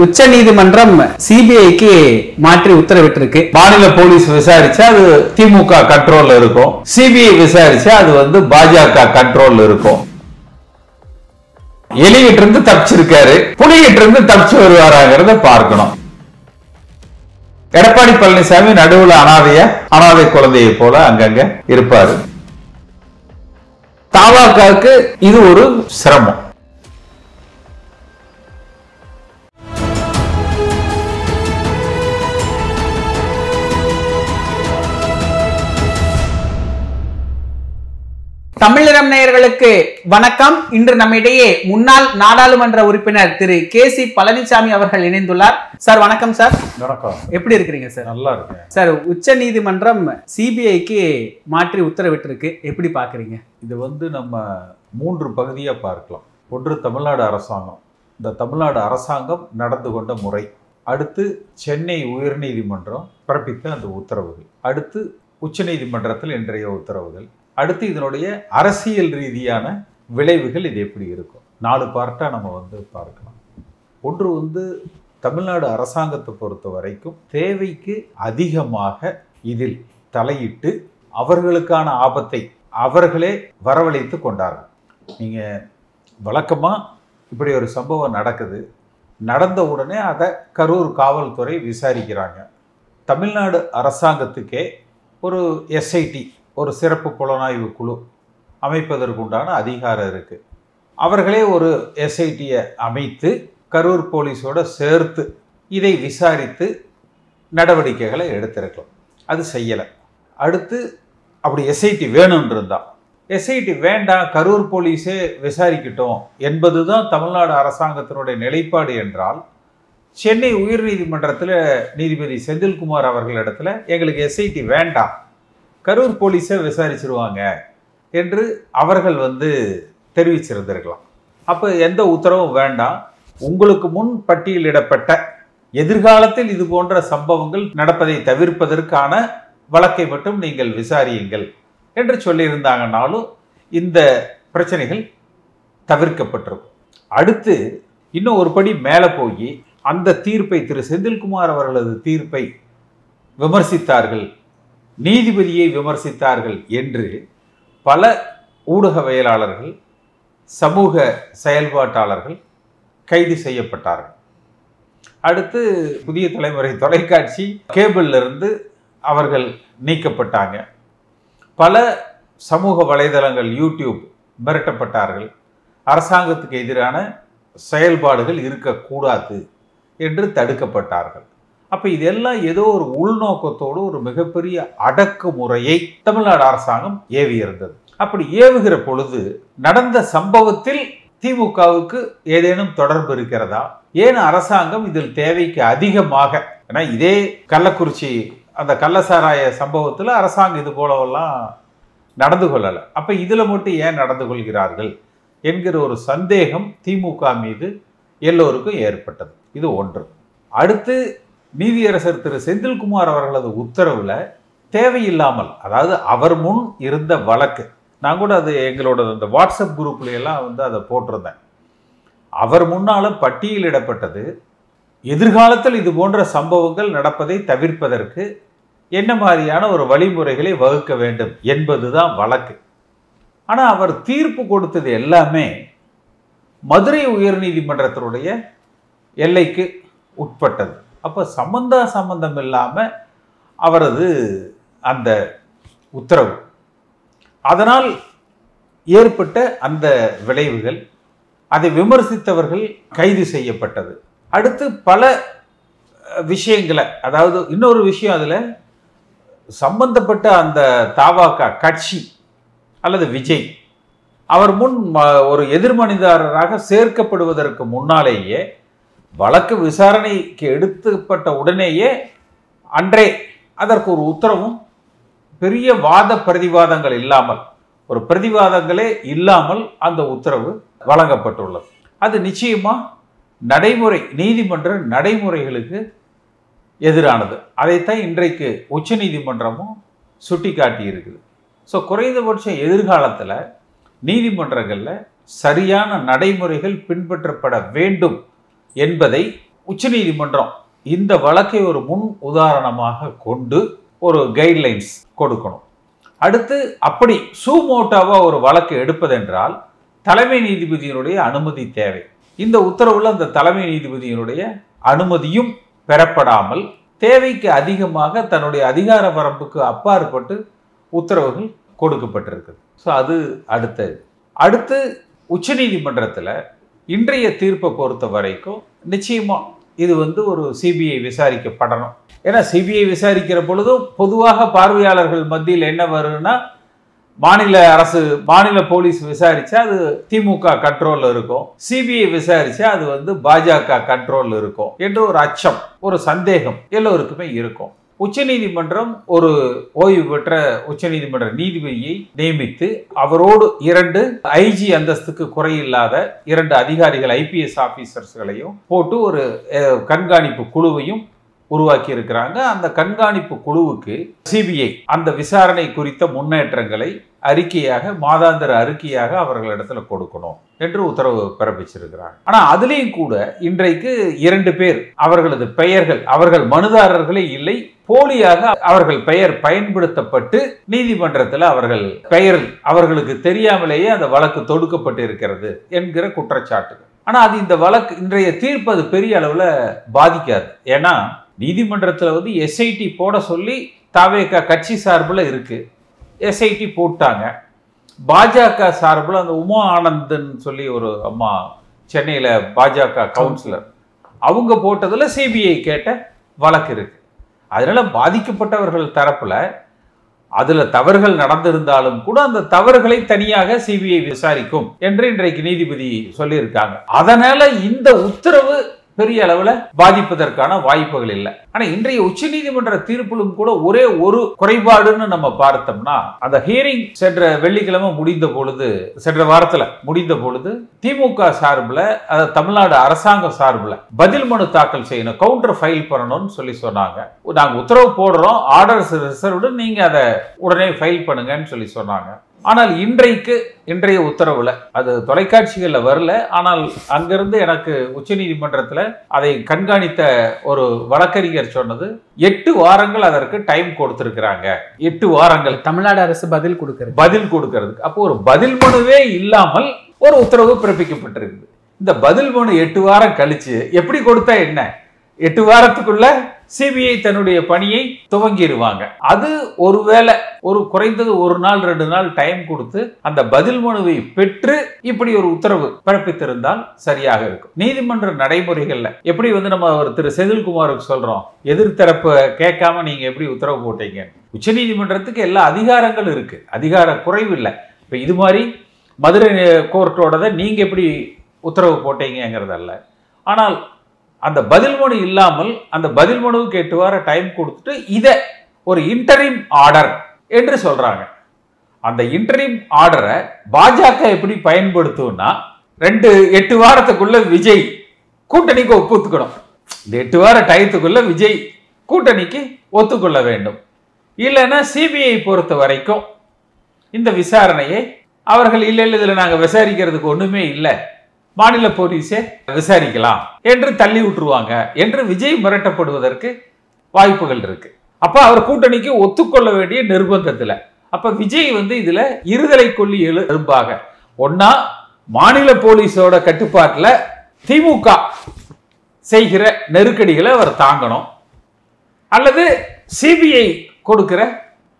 உச்ச நீதிமன்றம் சிபிஐக்கு மாற்றி உத்தரவிட்டிருக்கு. மாநில போலீஸ் விசாரிச்சா அது திமுக கண்ட்ரோல்ல இருக்கும், சிபிஐ விசாரிச்சா அது பாஜக கண்ட்ரோல்ல இருக்கும். எலிகிட்ட இருந்து தப்பிச்சிருக்காரு, புலிகிட்ட இருந்து தப்பிச்சு வருவாராங்கிறத பார்க்கணும். எடப்பாடி பழனிசாமி நடுவுல அனாதை குழந்தையை போல அங்கங்க இருப்பாரு. தவாகாவுக்கு இது ஒரு சிரமம். தமிழரம் நேயர்களுக்கு வணக்கம். இன்று நம்மிடையே முன்னாள் நாடாளுமன்ற உறுப்பினர் திரு கே.சி. பழனிசாமி அவர்கள் இணைந்துள்ளார். சார் வணக்கம். சார் வணக்கம். எப்படி இருக்கிறீங்க சார்? நல்லா இருக்கேன் சார். உச்ச நீதிமன்றம் சிபிஐக்கு மாற்றி உத்தரவிட்டிருக்கு, எப்படி பாக்குறீங்க? இது நம்ம 3 பகுதியா பார்க்கலாம். ஒன்று தமிழ்நாடு அரசாங்கம், இந்த தமிழ்நாடு அரசாங்கம் நடந்து கொண்ட முறை, அடுத்து சென்னை உயர்நீதிமன்றம் பிறப்பித்த அந்த உத்தரவுகள், அடுத்து உச்ச நீதிமன்றத்தில் இன்றைய உத்தரவுகள், அடுத்து இதனுடைய அரசியல் ரீதியான விளைவுகள் இது எப்படி இருக்கும். 4 பார்ட்டா நம்ம பார்க்கலாம். ஒன்று தமிழ்நாடு அரசாங்கத்தை பொறுத்த வரைக்கும் தேவைக்கு அதிகமாக இதில் தலையிட்டு அவர்களுக்கான ஆபத்தை அவர்களே வரவழைத்து கொண்டார்கள். நீங்கள் வழக்கமாக இப்படி ஒரு சம்பவம் நடந்த உடனே அதை கரூர் காவல்துறை விசாரிக்கிறாங்க. தமிழ்நாடு அரசாங்கத்துக்கே ஒரு எஸ்ஐடி, ஒரு சிறப்பு புலனாய்வு குழு அமைப்பதற்குண்டான அதிகாரம் இருக்குது. அவர்களே ஒரு எஸ்ஐடியை அமைத்து கரூர் போலீஸோட சேர்த்து இதை விசாரித்து நடவடிக்கைகளை எடுத்திருக்கலாம். அது செய்யலை. அடுத்து அப்படி எஸ்ஐடி வேணும்ன்றதா, எஸ்ஐடி வேண்டாம், கரூர் போலீஸே விசாரிக்கட்டும் என்பது தான் தமிழ்நாடு அரசாங்கத்தினுடைய நிலைப்பாடு என்றால், சென்னை உயர்நீதிமன்றத்தில் நீதிபதி செந்தில்குமார் அவர்களிடத்துல எங்களுக்கு எஸ்ஐடி வேண்டாம், கரூர் போலீஸை விசாரிச்சிருவாங்க என்று அவர்கள் தெரிவிச்சிருந்திருக்கலாம். அப்போ எந்த உத்தரவும் வேண்டாம், உங்களுக்கு முன் பட்டியலிடப்பட்ட எதிர்காலத்தில் இது போன்ற சம்பவங்கள் நடப்பதை தவிர்ப்பதற்கான வழக்கை மட்டும் நீங்கள் விசாரியுங்கள் என்று சொல்லியிருந்தாங்கன்னாலும் இந்த பிரச்சனைகள் தவிர்க்கப்பட்டிருக்கும். அடுத்து இன்னும் ஒரு படி மேலே போய் அந்த தீர்ப்பை, திரு செந்தில்குமார் அவர்களது தீர்ப்பை விமர்சித்தார்கள், நீதிபதியை விமர்சித்தார்கள் என்று பல ஊடகவியலாளர்கள், சமூக செயல்பாட்டாளர்கள் கைது செய்யப்பட்டார்கள். அடுத்து புதிய தலைமுறை தொலைக்காட்சி கேபிள்ல இருந்து அவர்கள் நீக்கப்பட்டாங்க. பல சமூக வலைதளங்கள், யூடியூப் மிரட்டப்பட்டார்கள். அரசாங்கத்துக்கு எதிரான செயல்பாடுகள் இருக்கக்கூடாது என்று தடுக்கப்பட்டார்கள். அப்போ இதெல்லாம் ஏதோ ஒரு உள்நோக்கத்தோடு ஒரு மிகப்பெரிய அடக்குமுறையை தமிழ்நாடு அரசாங்கம் ஏவி இருந்தது. அப்படி ஏவுகிற பொழுது நடந்த சம்பவத்தில் திமுகவுக்கு ஏதேனும் தொடர்பு இருக்கிறதா? ஏன் அரசாங்கம் இதில் தேவைக்கு அதிகமாக, ஏன்னா இதே கள்ளக்குறிச்சி அந்த கள்ளசாராய சம்பவத்தில் அரசாங்கம் இது போலவெல்லாம் நடந்து கொள்ளலை, அப்போ இதில் மட்டும் ஏன் நடந்து கொள்கிறார்கள் என்கிற ஒரு சந்தேகம் திமுக மீது எல்லோருக்கும் ஏற்பட்டது. இது ஒன்று. அடுத்து நீதியரசர் திரு செந்தில்குமார் அவர்களது உத்தரவில் தேவையில்லாமல், அதாவது அவர் முன் இருந்த வழக்கு, நான் கூட அது எங்களோட அந்த வாட்ஸ்அப் குரூப்லையெல்லாம் அதை போட்டிருந்தேன். அவர் முன்னால் பட்டியலிடப்பட்டது எதிர்காலத்தில் இது போன்ற சம்பவங்கள் நடப்பதை தவிர்ப்பதற்கு என்ன மாதிரியான ஒரு வழிமுறைகளை வகுக்க வேண்டும் என்பதுதான் வழக்கு. ஆனால் அவர் தீர்ப்பு கொடுத்தது எல்லாமே மதுரை உயர்நீதிமன்றத்தினுடைய எல்லைக்கு உட்பட்டது. அப்போ சம்பந்தம் இல்லாமல் அவரது அந்த உத்தரவு, அதனால் ஏற்பட்ட அந்த விளைவுகள், அதை விமர்சித்தவர்கள் கைது செய்யப்பட்டது. அடுத்து பல விஷயங்களை, அதாவது இன்னொரு விஷயம், அதில் சம்பந்தப்பட்ட அந்த தவாக கட்சி அல்லது விஜய் அவர் முன் ஒரு எதிர்மனிதாரராக சேர்க்கப்படுவதற்கு முன்னாலேயே, வழக்கு விசாரணைக்கு எடுத்துப்பட்ட உடனேயே அன்றே அதற்கு ஒரு உத்தரவும், பெரிய வாத பிரதிவாதங்கள் இல்லாமல், ஒரு பிரதிவாதங்களே இல்லாமல் அந்த உத்தரவு வழங்கப்பட்டுள்ளது. அது நிச்சயமா நீதிமன்ற நடைமுறைகளுக்கு எதிரானது. அதைத்தான் இன்றைக்கு உச்ச நீதிமன்றமும் சுட்டி காட்டி இருக்குது. ஸோ குறைந்தபட்சம் எதிர்காலத்தில் நீதிமன்றங்களில் சரியான நடைமுறைகள் பின்பற்றப்பட வேண்டும் என்பதை உச்சநீதிமன்றம் இந்த வழக்கை ஒரு முன் உதாரணமாக கொண்டு ஒரு கைட்லைன்ஸ் கொடுக்கணும். அடுத்து அப்படி சூமோட்டோவா ஒரு வழக்கு எடுப்பதென்றால் தலைமை நீதிபதியினுடைய அனுமதி தேவை. இந்த உத்தரவுல அந்த தலைமை நீதிபதியினுடைய அனுமதியும் பெறப்படாமல் தேவைக்கு அதிகமாக தன்னுடைய அதிகார வரம்புக்கு அப்பாற்பட்டு உத்தரவுகள் கொடுக்கப்பட்டிருக்கு. ஸோ அது அடுத்து உச்சநீதிமன்றத்தில் இன்றைய தீர்ப்பை பொறுத்த வரைக்கும் நிச்சயமா இது ஒரு சிபிஐ விசாரிக்கப்படணும். ஏன்னா சிபிஐ விசாரிக்கிற பொழுதும் பொதுவாக பார்வையாளர்கள் மத்தியில் என்ன வரும்னா, மாநில போலீஸ் விசாரிச்சா அது திமுக கண்ட்ரோல்ல இருக்கும், சிபிஐ விசாரிச்சா அது பாஜக கண்ட்ரோல்ல இருக்கும் என்று ஒரு அச்சம், ஒரு சந்தேகம் எல்லோருக்குமே இருக்கும். உச்சநீதிமன்றம் ஒரு ஓய்வு பெற்ற உச்சநீதிமன்ற நீதிபதியை நியமித்து அவரோடு 2 ஐஜி அந்தஸ்துக்கு குறையில்லாத 2 அதிகாரிகள் IPS ஆபீசர்ஸ்களையும் போட்டு ஒரு கண்காணிப்பு குழுவையும் உருவாக்கி இருக்கிறாங்க. அந்த கண்காணிப்பு குழுவுக்கு சிபிஐ அந்த விசாரணை குறித்த முன்னேற்றங்களை மாதாந்திர அறிக்கையாக அவர்களிடத்துல கொடுக்கணும் என்று உத்தரவு பிறப்பிச்சிருக்கிறாங்க. ஆனா அதுலேயும் கூட இன்றைக்கு 2 பேர் அவர்களது பெயர்கள், அவர்கள் மனுதாரர்களே இல்லை, போலியாக அவர்கள் பெயர் பயன்படுத்தப்பட்டு நீதிமன்றத்தில் அவர்கள் பெயர் அவர்களுக்கு தெரியாமலேயே அந்த வழக்கு தொடுக்கப்பட்டு இருக்கிறது என்கிற குற்றச்சாட்டுகள். ஆனா அது இந்த வழக்கு இன்றைய தீர்ப்பு அது பெரிய அளவுல பாதிக்காது. ஏன்னா நீதிமன்றத்தில் SIT போட சொல்லி தாவேகா கட்சி சார்பில் இருக்கு, SIT போட்டாங்க. பாஜக சார்பில் அந்த உமா ஆனந்தன் சொல்லி ஒரு அம்மா சென்னையில் பாஜக கவுன்சிலர், அவங்க போட்டதுல சிபிஐ கேட்ட வழக்கு இருக்கு. அதனால பாதிக்கப்பட்டவர்கள் தரப்புல அதுல தவறுகள் நடந்திருந்தாலும் கூட அந்த தவறுகளை தனியாக சிபிஐ விசாரிக்கும் என்று இன்றைக்கு நீதிபதி சொல்லியிருக்காங்க. அதனால இந்த உத்தரவு பெரிய அளவுல பாதிப்பதற்கான வாய்ப்புகள் இல்லை. ஆனா இன்றைய உச்சநீதிமன்ற தீர்ப்பிலும் கூட ஒரே ஒரு குறைபாடுன்னு நம்ம பார்த்தோம்னா, அந்த ஹியரிங் சென்ற வெள்ளிக்கிழமை சென்ற வாரத்துல முடிந்த பொழுது திமுக சார்பில், தமிழ்நாடு அரசாங்கம் சார்பில் பதில் மனு தாக்கல் செய்யணும், கவுண்டர் ஃபைல் பண்ணணும்னு சொன்னாங்க. நாங்க உத்தரவு போடுறோம், ஆர்டர்ஸ் ரிசர்வ்டு, நீங்க அதை உடனே ஃபைல் பண்ணுங்கன்னு சொன்னாங்க. ஆனால் இன்றைய உத்தரவுல அது தொலைக்காட்சிகள்ல வரல. ஆனால் அங்கிருந்து எனக்கு உச்சநீதிமன்றத்தில் அதை கண்காணித்த ஒரு வழக்கறிஞர் சொன்னது 8 வாரங்கள் அதற்கு டைம் கொடுத்திருக்கிறாங்க. 8 வாரங்கள் தமிழ்நாடு அரசு பதில் கொடுக்கிறது. அப்போ ஒரு பதில் மனுவே இல்லாமல் ஒரு உத்தரவு பிறப்பிக்கப்பட்டிருக்கு. இந்த பதில் மனு 8 வாரம் கழிச்சு எப்படி கொடுத்தா என்ன, 8 வாரத்துக்குள்ள சிபிஐ தன்னுடைய பணியை துவங்கிடுவாங்க. அது ஒருவேளை குறைந்தது 1 நாள் 2 நாள் டைம் கொடுத்து அந்த பதில் மனுவை பெற்று இப்படி ஒரு உத்தரவு பிறப்பித்திருந்தால் சரியாக இருக்கும். நீதிமன்ற நடைமுறைகள்ல எப்படி நம்ம திரு செந்தில்குமாருக்கு சொல்றோம், எதிர்த்தரப்பு கேட்காம நீங்க எப்படி உத்தரவு போட்டீங்க? உச்சநீதிமன்றத்துக்கு எல்லா அதிகாரங்களும் இருக்கு, அதிகார குறைவு இல்லை. இப்ப இது மாதிரி மதுரை கோர்ட்டோட நீங்க எப்படி உத்தரவு போட்டீங்கிறதல்ல. ஆனால் அந்த பதில் மனு இல்லாமல் அந்த பதில் மனுவுக்கு 8 வாரம் டைம் கொடுத்துட்டு இதை ஒரு இன்டரிம் ஆர்டர் என்று சொல்றாங்க. அந்த இன்டரிம் ஆர்டரை பாஜக எப்படி பயன்படுத்தும்னா, 8 வாரத்துக்குள்ள விஜய் கூட்டணிக்கு ஒப்புக்கணும். இந்த 8 வார டயத்துக்குள்ள விஜய் கூட்டணிக்கு ஒத்துக்கொள்ள வேண்டும். இல்லைன்னா சிபிஐ பொறுத்த வரைக்கும் இந்த விசாரணையை அவர்கள் இல்லை இதுல நாங்க விசாரிக்கிறதுக்கு ஒண்ணுமே இல்லை, மாநில போலீஸே விசாரிக்கலாம் என்று தள்ளி விட்டுருவாங்க என்று விஜய் மிரட்டப்படுவதற்கு வாய்ப்புகள் இருக்கு. அப்ப அவர் கூட்டணிக்கு ஒத்துக்கொள்ள வேண்டிய நிர்பந்தத்துல அப்ப விஜய் இதுல இருதலை கொல்லி எலும்பாக ஒன்னா மாநில போலீஸோட கட்டுப்பாட்டுல திமுக செய்கிற நெருக்கடிகளை அவர் தாங்கணும், அல்லது சிபிஐ கொடுக்கிற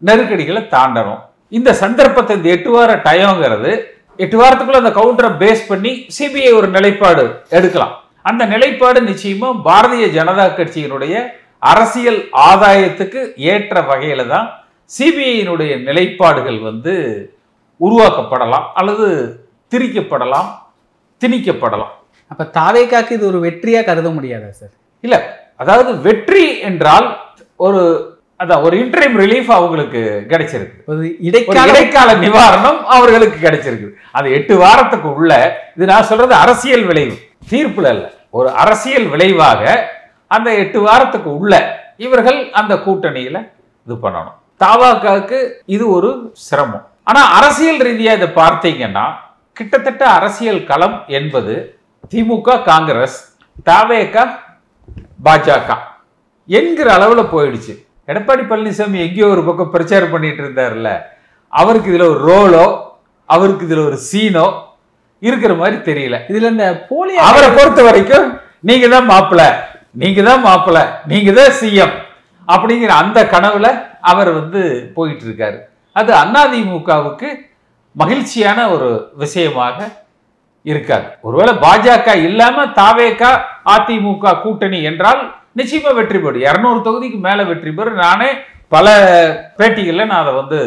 நெருக்கடிகளை தாண்டணும். இந்த சந்தர்ப்பத்தை இந்த 8 வார டயம்ங்கிறது 8 வாரத்துக்குள்ள அந்த கவுண்டரை பேஸ் பண்ணி சிபிஐ ஒரு நிலைப்பாடு எடுக்கலாம். அந்த நிலைப்பாடு நிச்சயமா பாரதிய ஜனதா கட்சியினுடைய அரசியல் ஆதாயத்துக்கு ஏற்ற வகையில தான் சிபிஐயினுடைய நிலைப்பாடுகள் உருவாக்கப்படலாம் அல்லது திரிக்கப்படலாம், திணிக்கப்படலாம். அப்ப தாவேகாக்கு இது ஒரு வெற்றியா கருத முடியாதா சார்? இல்ல, அதாவது வெற்றி என்றால் ஒரு இன்டரிம் ரிலீஃப் அவங்களுக்கு கிடைச்சிருக்கு, இடைக்கால நிவாரணம் அவர்களுக்கு கிடைச்சிருக்கு. அது 8 வாரத்துக்கு உள்ள, இது நான் சொல்றது அரசியல் விளைவு, தீர்ப்புல அல்ல, ஒரு அரசியல் விளைவாக அந்த 8 வாரத்துக்கு உள்ள இவர்கள் அந்த கூட்டணியில இது பண்ணணும். தாவேகாவுக்கு இது ஒரு சிரமம். ஆனா அரசியல் ரீதியா இதை பார்த்தீங்கன்னா கிட்டத்தட்ட அரசியல் களம் என்பது திமுக, காங்கிரஸ், தாவேகா, பாஜக என்கிற அளவுல போயிடுச்சு. எடப்பாடி பழனிசாமி எங்கேயோ ஒரு பக்கம் பிரச்சாரம் பண்ணிட்டு இருந்தார்ல, அவருக்கு இதுல ஒரு ரோலோ அவருக்கு இதுல ஒரு சீனோ இருக்கிற மாதிரி தெரியல. இதுல இந்த போலி அவரை பொறுத்த வரைக்கும் நீங்க தான் மாப்பிள்ள, நீங்க தான் மாப்பிள்ள, நீங்க தான் சிஎம் அப்படிங்கிற அந்த கனவுல அவர் போயிட்டு இருக்காரு. அது அதிமுகவுக்கு மகிழ்ச்சியான ஒரு விஷயமாக இருக்காது. ஒருவேளை பாஜக இல்லாம தாவேகா அதிமுக கூட்டணி என்றால் நிச்சயமா வெற்றி பெறும். 200 தொகுதிக்கு மேல வெற்றி பெறும். நானே பல பேட்டிகள்ல நான் அதை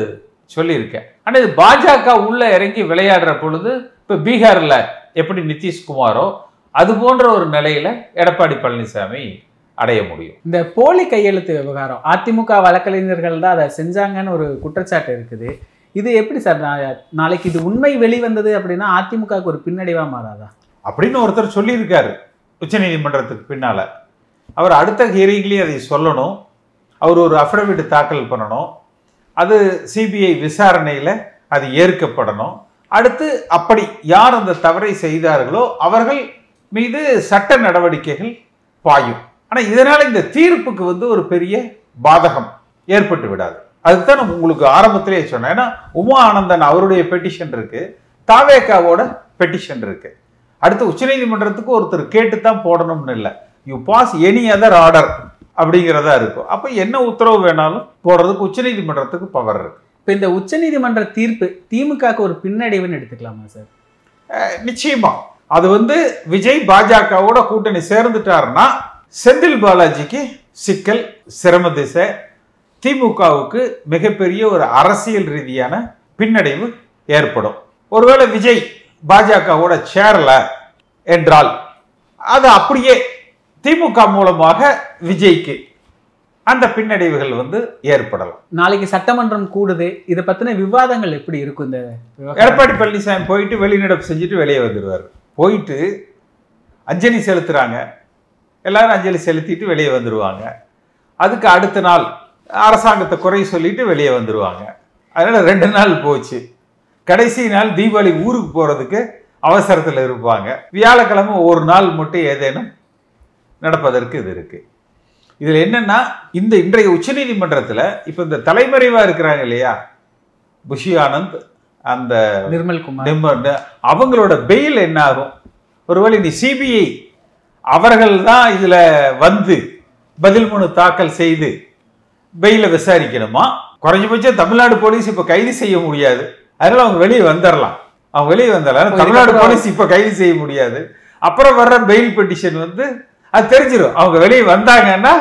சொல்லியிருக்கேன். ஆனா இது பாஜக உள்ள இறங்கி விளையாடுற பொழுது இப்ப பீகார்ல எப்படி நிதிஷ்குமாரோ அது போன்ற ஒரு நிலையில எடப்பாடி பழனிசாமி அடைய முடியும். இந்த போலி கையெழுத்து விவகாரம் அதிமுக வழக்கறிஞர்கள் தான் அதை செஞ்சாங்கன்னு ஒரு குற்றச்சாட்டு இருக்குது. இது எப்படி சார் நாளைக்கு இது உண்மை வெளிவந்தது அப்படின்னா அதிமுகவுக்கு ஒரு பின்னடைவா மாறாதா அப்படின்னு ஒருத்தர் சொல்லியிருக்காரு உச்சநீதிமன்றத்துக்கு பின்னால. அவர் அடுத்த ஹியரிங்லேயே அதை சொல்லணும். அவர் ஒரு அஃபிடவிட் தாக்கல் பண்ணணும். அது சிபிஐ விசாரணையில் அது ஏற்கப்படணும். அடுத்து அப்படி யார் அந்த தவறை செய்தார்களோ அவர்கள் மீது சட்ட நடவடிக்கைகள் பாயும். ஆனால் இதனால இந்த தீர்ப்புக்கு ஒரு பெரிய பாதகம் ஏற்பட்டு விடாது. அதுதான் நான் உங்களுக்கு ஆரம்பத்திலேயே சொன்னேன். ஏன்னா உமா ஆனந்தன் அவருடைய பெட்டிஷன் இருக்கு, தாவேகாவோட பெட்டிஷன் இருக்கு. அடுத்து உச்சநீதிமன்றத்துக்கு ஒருத்தர் கேட்டு தான் போடணும்னு இல்லை, you pass any other order அப்படிங்கிறதா இருக்கும். அப்போ என்ன உத்தரவு வேணாலும் போடுறதுக்கு உச்சநீதிமன்றத்துக்கு பவர் இருக்கு. இப்போ இந்த உச்சநீதிமன்ற தீர்ப்பு திமுகவுக்கு ஒரு பின்னடைவுன்னு எடுத்துக்கலாமா சார்? நிச்சயமா. அது விஜய் பாஜகவோட கூட்டணி சேர்ந்துட்டாருன்னா செந்தில் பாலாஜிக்கு சிக்கல், சிரம திசை, திமுகவுக்கு மிகப்பெரிய ஒரு அரசியல் ரீதியான பின்னடைவு ஏற்படும். ஒருவேளை விஜய் பாஜகவோட சேரல என்றால் அது அப்படியே திமுக மூலமாக விஜய்க்கு அந்த பின்னடைவுகள் ஏற்படலாம். நாளைக்கு சட்டமன்றம் கூடுது, இதை பத்தின விவாதங்கள் எப்படி இருக்கும்? இந்த எடப்பாடி பழனிசாமி போயிட்டு வெளிநடப்பு செஞ்சுட்டு வெளியே வந்துடுவார். போயிட்டு அஞ்சலி செலுத்துறாங்க, எல்லாரும் அஞ்சலி செலுத்திட்டு வெளியே வந்துடுவாங்க. அதுக்கு அடுத்த நாள் அரசாங்கத்தை குறை சொல்லிட்டு வெளியே வந்துடுவாங்க. அதனால 2 நாள் போச்சு. கடைசி நாள் தீபாவளி ஊருக்கு போறதுக்கு அவசரத்தில் இருப்பாங்க. வியாழக்கிழமை ஒரு நாள் மட்டும் ஏதேனும் நடப்பதற்கு இது இருக்கு. இதுல என்னன்னா இந்த இன்றைய உச்சநீதிமன்றத்தில் இப்ப இந்த தலைமறைவா இருக்கிறாங்க இல்லையா, புஷி ஆனந்த், அந்த நிர்மல்குமார், அவங்களோட பெயில் என்ன ஆகும்? ஒருவேளை நீ சிபிஐ அவர்கள் தான் இதுல பதில் மனு தாக்கல் செய்து பெயில விசாரிக்கணுமா? குறைஞ்சபட்சம் தமிழ்நாடு போலீஸ் இப்ப கைது செய்ய முடியாது. அதனால அவங்க வெளியே வந்துடலாம். அவங்க வெளியே வந்தாலும் தமிழ்நாடு போலீஸ் இப்ப கைது செய்ய முடியாது. அப்புறம் வர்ற பெயில் பெட்டிஷன் அது தெரிஞ்சிடும். அவங்க வெளியே வந்தாங்கன்னா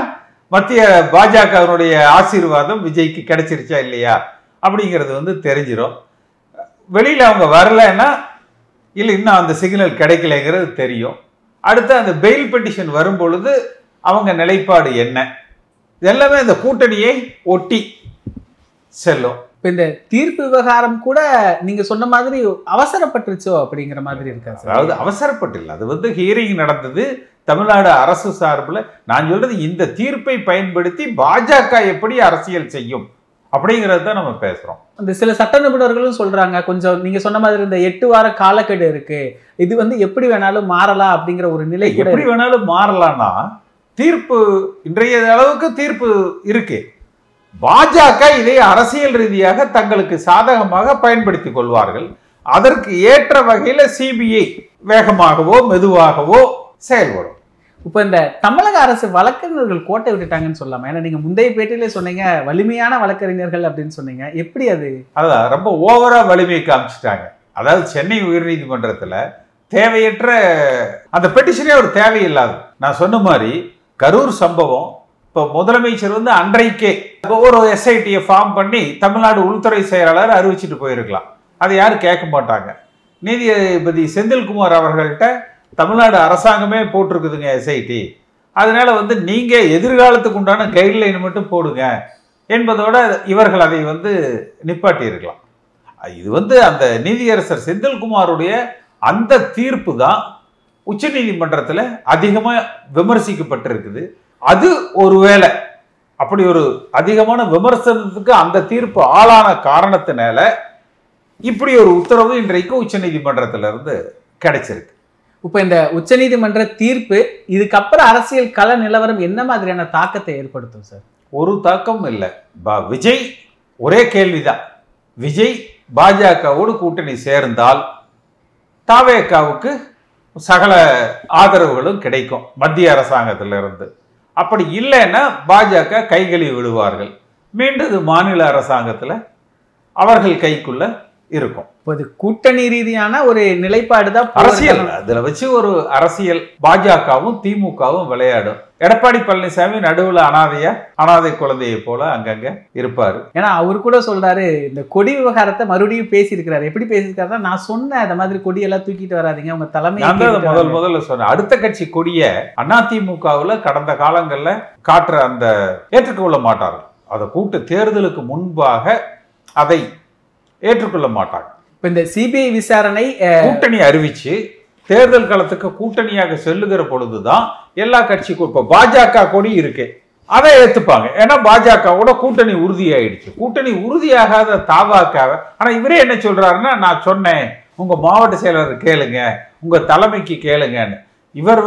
மத்திய பாஜகவினுடைய ஆசீர்வாதம் விஜய்க்கு கிடைச்சிருச்சா இல்லையா அப்படிங்கிறது தெரிஞ்சிடும். வெளியில அவங்க வரலன்னா இல்லை இன்னும் அந்த சிக்னல் கிடைக்கலைங்கிறது தெரியும். அடுத்து அந்த பெயில் பெட்டிஷன் வரும் பொழுது அவங்க நிலைப்பாடு என்ன, எல்லாமே இந்த கூட்டணியை ஒட்டி செல்லும். இப்போ இந்த தீர்ப்பு விவகாரம் கூட நீங்க சொன்ன மாதிரி அவசரப்பட்டுருச்சோ அப்படிங்கிற மாதிரி இருக்கா? அதாவது அவசரப்பட்டு இல்லை, அது ஹியரிங் நடந்தது தமிழ்நாடு அரசு சார்பில். நான் சொல்றது இந்த தீர்ப்பை பயன்படுத்தி பாஜக எப்படி அரசியல் செய்யும் அப்படிங்கிறது தான் நம்ம பேசுறோம். அந்த சில சட்ட நிபுணர்களும் சொல்றாங்க, கொஞ்சம் நீங்க சொன்ன மாதிரி இந்த 8 வார காலக்கெடு இருக்கு, இது எப்படி வேணாலும் மாறலாம் அப்படிங்கிற ஒரு நிலை. எப்படி வேணாலும் மாறலாம்னா தீர்ப்பு இன்றைய அளவுக்கு தீர்ப்பு இருக்கு. பாஜக இதை அரசியல் ரீதியாக தங்களுக்கு சாதகமாக பயன்படுத்திக் கொள்வார்கள். அதற்கு ஏற்ற வகையில சிபிஐ வேகமாகவோ மெதுவாகவோ செயல்படும். இப்ப இந்த தமிழக அரசு வழக்கறிஞர்கள் கோட்டை விட்டுட்டாங்கன்னு சொல்லலாமா? ஏன்னா நீங்க முந்தைய பேட்டியிலே சொன்னீங்க வலிமையான வழக்கறிஞர்கள் அப்படின்னு சொன்னீங்க. எப்படி அது? அதான் ரொம்ப ஓவரா வலிமை காமிச்சிட்டாங்க. அதாவது சென்னை உயர்நீதிமன்றத்துல தேவையற்ற அந்த பெட்டிஷனே ஒரு தேவையில்லாது. நான் சொன்ன மாதிரி கரூர் சம்பவம், இப்போ முதலமைச்சர் அன்றைக்கே ஒரு எஸ்ஐடியை ஃபார்ம் பண்ணி தமிழ்நாடு உள்துறை செயலாளர் அறிவிச்சிட்டு போயிருக்கலாம். அதை யாரும் கேட்க மாட்டாங்க. நீதிபதி செந்தில்குமார் அவர்கள்ட்ட தமிழ்நாடு அரசாங்கமே போட்டிருக்குதுங்க எஸ்ஐடி, அதனால நீங்க எதிர்காலத்துக்கு உண்டான கைட்லைன் மட்டும் போடுங்க என்பதோட இவர்கள் அதை நிப்பாட்டி இருக்கலாம். இது அந்த நீதியரசர் செந்தில்குமாருடைய அந்த தீர்ப்பு தான் உச்ச நீதிமன்றத்தில் அதிகமாக விமர்சிக்கப்பட்டிருக்குது. அது ஒருவேளை அப்படி ஒரு அதிகமான விமர்சனத்துக்கு அந்த தீர்ப்பு ஆளான காரணத்தினால இப்படி ஒரு உத்தரவு இன்றைக்கு உச்ச நீதிமன்றத்திலிருந்து கிடைச்சிருக்கு. இப்போ இந்த உச்சநீதிமன்ற தீர்ப்பு இதுக்கப்புறம் அரசியல் கள நிலவரம் என்ன மாதிரியான தாக்கத்தை ஏற்படுத்தும் சார்? ஒரு தாக்கம் இல்லை. விஜய் ஒரே கேள்விதான். விஜய் பாஜகவோடு கூட்டணி சேர்ந்தால் தாவேகாவுக்கு சகல ஆதரவுகளும் கிடைக்கும் மத்திய அரசாங்கத்திலிருந்து. அப்படி இல்லைன்னா பாஜக கைகழி விடுவார்கள். மீண்டும் இது மாநில அரசாங்கத்தில் அவர்கள் கைக்குள்ள இருக்கும். இது கூட்டணி ரீதியான ஒரு நிலைப்பாடு தான், அரசியல். அதுல வச்சு ஒரு அரசியல் பாஜகவும் திமுகவும் விளையாடும். எடப்பாடி பழனிசாமி நடுவுல அனாதை குழந்தையை போல அங்கங்க இருப்பாரு. ஏன்னா அவரு கூட சொல்றாரு, இந்த கொடி விவகாரத்தை மறுபடியும் பேசியிருக்கிறாரு. எப்படி பேசியிருக்காருன்னா, நான் சொன்ன அந்த மாதிரி கொடியெல்லாம் தூக்கிட்டு வராதிங்க, உங்க தலைமை முதல்ல சொன்ன அடுத்த கட்சி கொடிய அதிமுகவுல கடந்த காலங்கள்ல காட்டுற அந்த ஏற்றுக்கொள்ள மாட்டார்கள். அதை கூட்டு தேர்தலுக்கு முன்பாக அதை ஏற்றுக்கொள்ள மாட்டாங்க. இப்ப இந்த சிபிஐ விசாரணை கூட்டணி அறிவிச்சு தேர்தல் காலத்துக்கு கூட்டணியாக செல்லுகிற பொழுதுதான் எல்லா கட்சிக்கும் இப்ப பாஜக கொடி இருக்கு, அதை ஏத்துப்பாங்க. ஏன்னா பாஜகவோட கூட்டணி உறுதியாயிடுச்சு. கூட்டணி உறுதியாகாத தாவாக்காவ. ஆனா இவரே என்ன சொல்றாருன்னா, நான் சொன்னேன் உங்க மாவட்ட செயலர் கேளுங்க, உங்க தலைமைக்கு கேளுங்கன்னு. இவர்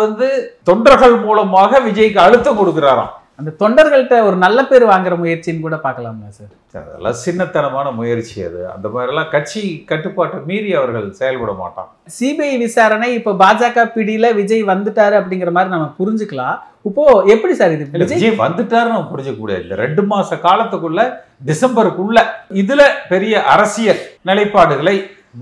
தொண்டர்கள் மூலமாக விஜய்க்கு அழுத்தம் கொடுக்கிறாராம். அந்த தொண்டர்கள்ட்ட ஒரு நல்ல பேர் வாங்குற முயற்சின்னு கூட பார்க்கலாமா சார்? அதெல்லாம் சின்னத்தனமான முயற்சி. அது அந்த மாதிரிலாம் கட்சி கட்டுப்பாட்டை மீறி அவர்கள் செயல்பட மாட்டாங்க. சிபிஐ விசாரணை இப்ப பாஜக பிடியில விஜய் வந்துட்டாரு அப்படிங்கிற மாதிரி நம்ம புரிஞ்சுக்கலாம். இப்போ எப்படி சார் இது விஜய் வந்துட்டாரு நம்ம புரிஞ்சுக்க முடியாது. இந்த 2 மாச காலத்துக்குள்ள டிசம்பருக்குள்ள இதுல பெரிய அரசியல் நிலைப்பாடுகளை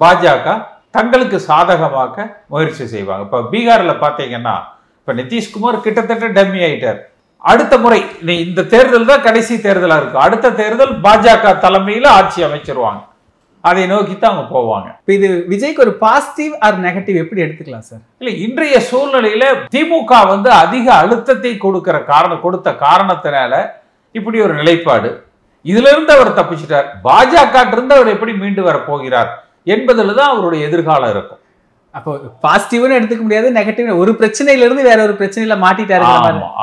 பாஜக தங்களுக்கு சாதகமாக்க முயற்சி செய்வாங்க. இப்ப பீகார்ல பாத்தீங்கன்னா இப்ப நிதிஷ்குமார் கிட்டத்தட்ட டம்மி ஆயிட்டார். அடுத்த முறை இந்த தேர்தல் தான் கடைசி தேர்தலா இருக்கு. அடுத்த தேர்தல் பாஜக தலைமையில ஆட்சி அமைச்சிருவாங்க. அதை நோக்கித்தான் அவங்க போவாங்க. இது விஜய்க்கு ஒரு பாசிட்டிவ் ஆர் நெகட்டிவ் எப்படி எடுத்துக்கலாம் சார்? இல்ல, இன்றைய சூழ்நிலையில திமுக அதிக அழுத்தத்தை கொடுத்த காரணத்தினால இப்படி ஒரு நிலைப்பாடு. இதுல இருந்து அவர் தப்பிச்சிட்டார். பாஜக இருந்து அவர் எப்படி மீண்டு வர போகிறார் என்பதுல தான் அவருடைய எதிர்காலம் இருக்கும். அப்போ பாசிட்டிவ்னு எடுத்துக்க முடியாது, நெகட்டிவ். ஒரு பிரச்சனையில இருந்து வேற ஒரு பிரச்சனையில மாட்டிட்டாரு.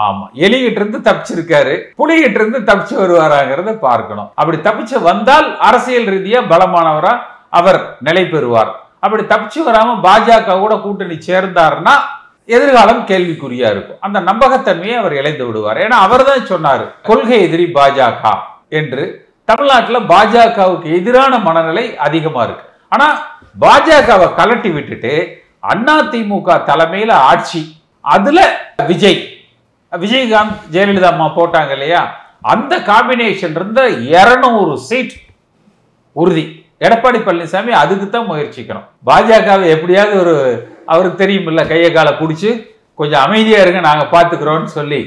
ஆமா, எலிகிட்ட இருந்து தப்பிச்சிருக்காரு, புலிகிட்ட இருந்து தப்பிச்சு வருவாராங்கிறத பார்க்கணும். அப்படி தப்பிச்சு வந்தால் அரசியல் ரீதியா பலமானவரா அவர் நிலை பெறுவார். அப்படி தப்பிச்சு வராம பாஜக கூட கூட்டணி சேர்ந்தாருன்னா எதிர்காலம் கேள்விக்குறியா இருக்கும். அந்த நம்பகத்தன்மையை அவர் இழந்து விடுவார். ஏன்னா அவர் தான் சொன்னாரு கொள்கை எதிரி பாஜக என்று. தமிழ்நாட்டில் பாஜகவுக்கு எதிரான மனநிலை அதிகமா இருக்கு. ஆனா பாஜகவை கலட்டி விட்டுட்டு அதிமுக தலைமையில ஆட்சி, அதுல விஜயகாந்த் ஜெயலலிதா அம்மா போட்டாங்க இல்லையா, அந்த காம்பினேஷன் இருந்த 200 சீட் உறுதி. எடப்பாடி பழனிசாமி அதுக்கு தான் முயற்சிக்கணும். பாஜகவை எப்படியாவது அவருக்கு தெரியும் இல்ல, கையை காலை பிடிச்சி கொஞ்சம் அமைதியா இருங்க நாங்க பாத்துக்கிறோம்னு சொல்லி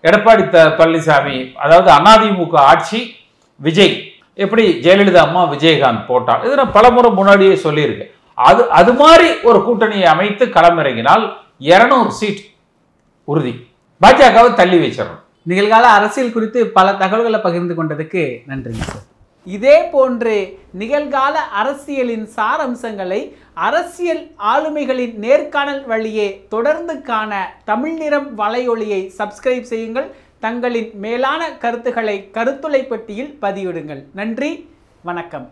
எடப்பாடி பழனிசாமி, அதாவது அதிமுக ஆட்சி விஜய் எப்படி ஜெயலலிதா அம்மா விஜயகாந்த் போட்டாங்க, இது நான் பலமுறை முன்னாடியே சொல்லியிருக்கேன். அது மாதிரி ஒரு கூட்டணியை அமைத்து களமிறங்கினால் 200 சீட் உறுதி. பாஜகவை தள்ளி வச்சிடணும். நிகழ்கால அரசியல் குறித்து பல தகவல்களை பகிர்ந்து கொண்டதுக்கு நன்றிங்க சார். இதே போன்று நிகழ்கால அரசியலின் சாரம்சங்களை அரசியல் ஆளுமைகளின் நேர்காணல் வழியே தொடர்ந்து காண தமிழ் நிறம் வலையொலியை சப்ஸ்கிரைப் செய்யுங்கள். தங்களின் மேலான கருத்துக்களை கருத்துளை பெட்டியில் பதிவிடுங்கள். நன்றி, வணக்கம்.